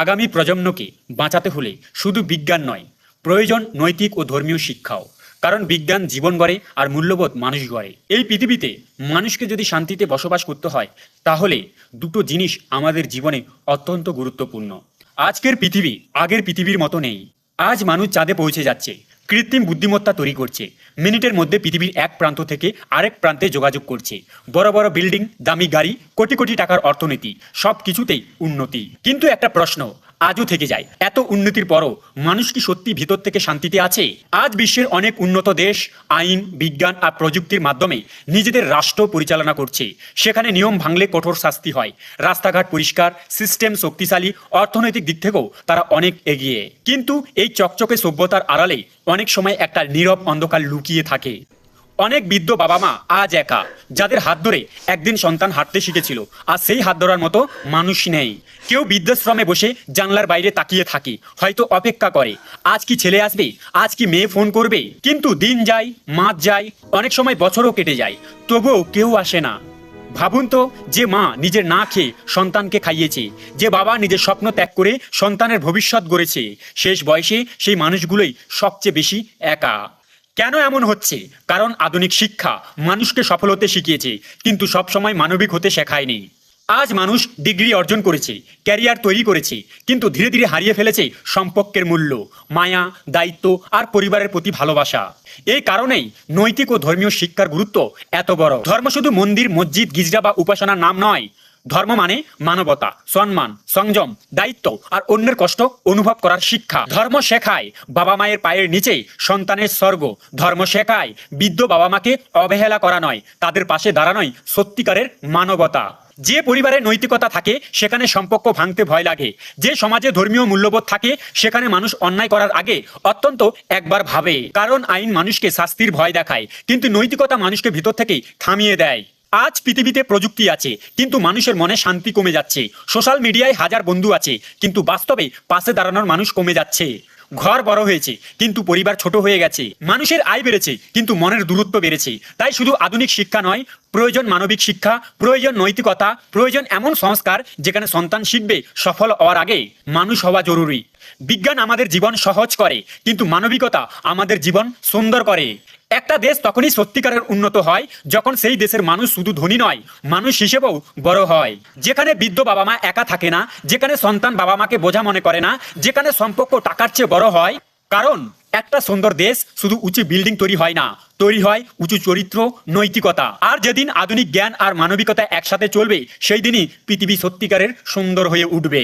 আগামী প্রজন্মকে বাঁচাতে হলে শুধু বিজ্ঞান নয়, প্রয়োজন নৈতিক ও ধর্মীয় শিক্ষাও। কারণ বিজ্ঞান জীবন গড়ে আর মূল্যবোধ মানুষ গড়ে। এই পৃথিবীতে মানুষকে যদি শান্তিতে বসবাস করতে হয়, তাহলে দুটো জিনিস আমাদের জীবনে অত্যন্ত গুরুত্বপূর্ণ। আজকের পৃথিবী আগের পৃথিবীর মতো নেই। আজ মানুষ চাঁদে পৌঁছে যাচ্ছে, কৃত্রিম বুদ্ধিমত্তা তৈরি করছে, মিনিটের মধ্যে পৃথিবীর এক প্রান্ত থেকে আরেক প্রান্তে যোগাযোগ করছে। বড় বড় বিল্ডিং, দামি গাড়ি, কোটি কোটি টাকার অর্থনীতি, সব কিছুতেই উন্নতি। কিন্তু একটা প্রশ্ন আজও থেকে যায়, এত উন্নতির পরও মানুষ কি সত্যি ভিতর থেকে শান্তিতে আছে? আজ বিশ্বের অনেক উন্নত দেশ আইন, বিজ্ঞান আর প্রযুক্তির মাধ্যমে নিজেদের রাষ্ট্র পরিচালনা করছে। সেখানে নিয়ম ভাঙলে কঠোর শাস্তি হয়, রাস্তাঘাট পরিষ্কার, সিস্টেম শক্তিশালী, অর্থনৈতিক দিক থেকেও তারা অনেক এগিয়ে। কিন্তু এই চকচকে সভ্যতার আড়ালে অনেক সময় একটা নীরব অন্ধকার লুকিয়ে থাকে। অনেক বৃদ্ধ বাবা মা আজ একা, যাদের হাত ধরে একদিন সন্তান হাঁটতে শিখেছিল, আর সেই হাত ধরার মতো মানুষ নেই। কেউ বৃদ্ধাশ্রমে বসে জানলার বাইরে তাকিয়ে থাকে, হয়তো অপেক্ষা করে আজ কি ছেলে আসবে, আজ কি মেয়ে ফোন করবে। কিন্তু দিন যায়, মাস যায়, অনেক সময় বছরও কেটে যায়, তবুও কেউ আসে না। ভাবুন তো, যে মা নিজের না খেয়ে সন্তানকে খাইয়েছে, যে বাবা নিজের স্বপ্ন ত্যাগ করে সন্তানের ভবিষ্যৎ গড়েছে, শেষ বয়সে সেই মানুষগুলোই সবচেয়ে বেশি একা। কেন এমন হচ্ছে? কারণ আধুনিক শিক্ষা মানুষকে সফল হতে শিখিয়েছে, কিন্তু সবসময় মানবিক হতে শেখায়নি। আজ মানুষ ডিগ্রি অর্জন করেছে, ক্যারিয়ার তৈরি করেছে, কিন্তু ধীরে ধীরে হারিয়ে ফেলেছে সম্পর্কের মূল্য, মায়া, দায়িত্ব আর পরিবারের প্রতি ভালোবাসা। এই কারণেই নৈতিক ও ধর্মীয় শিক্ষার গুরুত্ব এত বড়। ধর্ম শুধু মন্দির, মসজিদ, গির্জা বা উপাসনার নাম নয়। ধর্ম মানে মানবতা, সম্মান, সংযম, দায়িত্ব আর অন্যের কষ্ট অনুভব করার শিক্ষা। ধর্ম শেখায় বাবা মায়ের পায়ের নিচে সন্তানের স্বর্গ। ধর্ম শেখায় বৃদ্ধ বাবা মাকে অবহেলা করা নয়, তাদের পাশে দাঁড়ানোই সত্যিকারের মানবতা। যে পরিবারে নৈতিকতা থাকে সেখানে সম্পর্ক ভাঙতে ভয় লাগে। যে সমাজে ধর্মীয় মূল্যবোধ থাকে সেখানে মানুষ অন্যায় করার আগে অত্যন্ত একবার ভাবে। কারণ আইন মানুষকে শাস্তির ভয় দেখায়, কিন্তু নৈতিকতা মানুষকে ভিতর থেকেই থামিয়ে দেয়। আজ পৃথিবীতে প্রযুক্তি আছে, কিন্তু মানুষের মনে শান্তি কমে যাচ্ছে। সোশ্যাল মিডিয়ায় হাজার বন্ধু আছে, কিন্তু বাস্তবে পাশে দাঁড়ানোর মানুষ কমে যাচ্ছে। ঘর বড় হয়েছে, কিন্তু পরিবার ছোট হয়ে গেছে। মানুষের আয় বেড়েছে, কিন্তু মনের দূরত্ব বেড়েছে। তাই শুধু আধুনিক শিক্ষা নয়, প্রয়োজন মানবিক শিক্ষা, প্রয়োজন নৈতিকতা, প্রয়োজন এমন সংস্কার যেখানে সন্তান শিখবে সফল হওয়ার আগে মানুষ হওয়া জরুরি। বিজ্ঞান আমাদের জীবন সহজ করে, কিন্তু মানবিকতা আমাদের জীবন সুন্দর করে। একটা দেশ তখনই সত্যিকারের উন্নত হয় যখন সেই দেশের মানুষ শুধু ধনী নয়, মানুষ হিসেবেও বড় হয়। যেখানে বৃদ্ধ বাবা মা একা থাকে না, যেখানে সন্তান বাবা মাকে বোঝা মনে করে না, যেখানে সম্পর্ক টাকার চেয়ে বড় হয়। কারণ একটা সুন্দর দেশ শুধু উঁচু বিল্ডিং তৈরি হয় না, তৈরি হয় উঁচু চরিত্র, নৈতিকতা। আর যেদিন আধুনিক জ্ঞান আর মানবিকতা একসাথে চলবে, সেই দিনই পৃথিবী সত্যিকারের সুন্দর হয়ে উঠবে।